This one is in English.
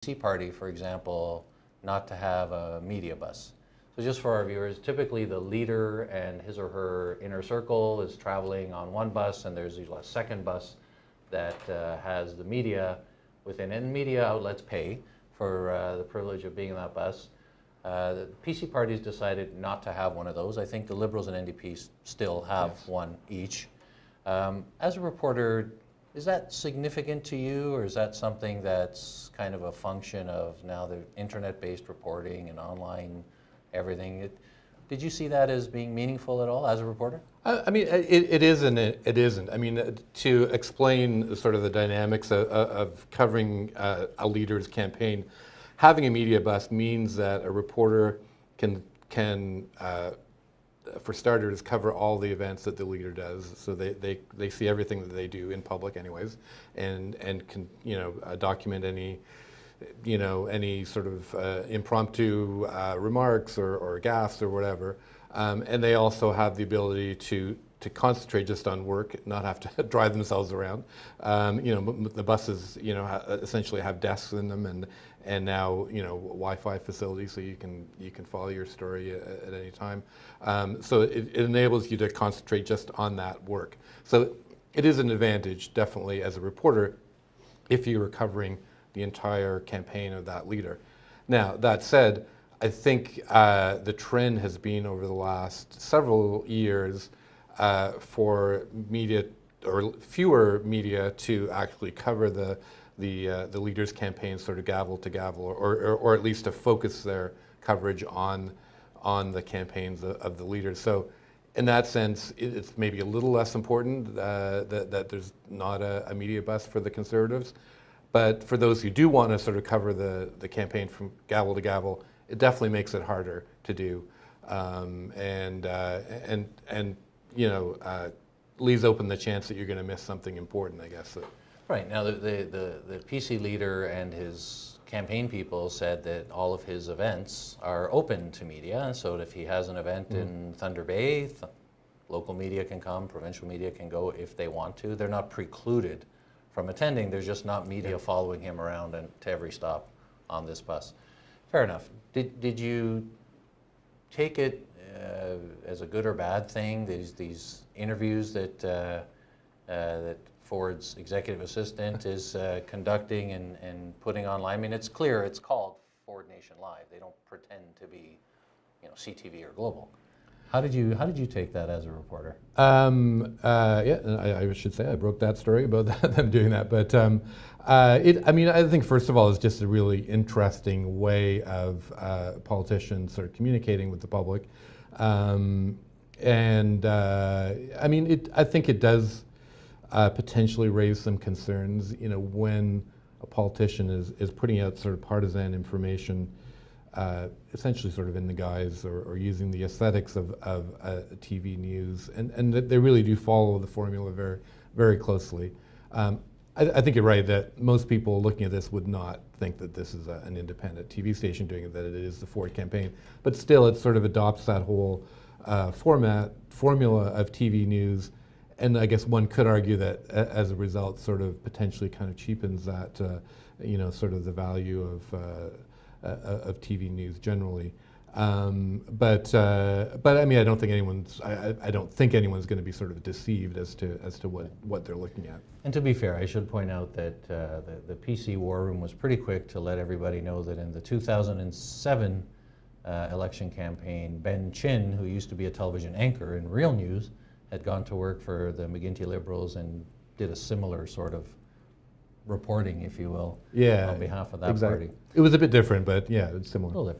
PC party, for example, not to have a media bus. So just for our viewers, typically the leader and his or her inner circle is traveling on one bus, and there's usually a second bus that has the media within, and media outlets pay for the privilege of being in that bus. The PC parties decided not to have one of those. I think the Liberals and NDPs still have one each. As a reporter, is that significant to you, or is that something that's kind of a function of now the internet-based reporting and online everything? Did you see that as being meaningful at all as a reporter? I mean, it is and it isn't. I mean, to explain sort of the dynamics of covering a leader's campaign, having a media bus means that a reporter can for starters, cover all the events that the leader does. So they see everything that they do in public anyways, and can, document any sort of impromptu remarks or gaffes or whatever. And they also have the ability to concentrate just on work, not have to drive themselves around. The buses, essentially have desks in them, and now Wi-Fi facilities, so you can follow your story at any time. So it enables you to concentrate just on that work. So it is an advantage, definitely, as a reporter, if you were covering the entire campaign of that leader. Now, that said, I think the trend has been over the last several years for media, or fewer media, to actually cover the leaders' campaigns sort of gavel to gavel, or at least to focus their coverage on the campaigns of the leaders. So in that sense, it's maybe a little less important that there's not a media bus for the Conservatives. But for those who do want to sort of cover the campaign from gavel to gavel, it definitely makes it harder to do, and leaves open the chance that you're going to miss something important, I guess. Right. Now, the PC leader and his campaign people said that all of his events are open to media. So if he has an event in Thunder Bay, local media can come, provincial media can go if they want to. They're not precluded from attending. There's just not media following him around and to every stop on this bus. Fair enough. Did you take it as a good or bad thing, these interviews that Ford's executive assistant is conducting and putting online? I mean, it's clear it's called Ford Nation Live. They don't pretend to be, CTV or Global. How did you take that as a reporter? I should say I broke that story about them doing that. But I think first of all, it's just a really interesting way of politicians sort of communicating with the public, I think it does potentially raise some concerns. When a politician is putting out sort of partisan information, essentially sort of in the guise or using the aesthetics of TV news, and they really do follow the formula very, very closely. I think you're right that most people looking at this would not think that this is an independent TV station doing it, that it is the Ford campaign. But still, it sort of adopts that whole formula of TV news. And I guess one could argue that as a result, sort of potentially kind of cheapens that, sort of the value of TV news generally. But I mean, I don't think anyone's going to be sort of deceived as to what they're looking at. And to be fair, I should point out that the PC War Room was pretty quick to let everybody know that in the 2007 election campaign, Ben Chin, who used to be a television anchor in Real News, had gone to work for the McGuinty Liberals and did a similar sort of reporting, if you will, on behalf of that party. It was a bit different, but yeah, it's similar. A little different.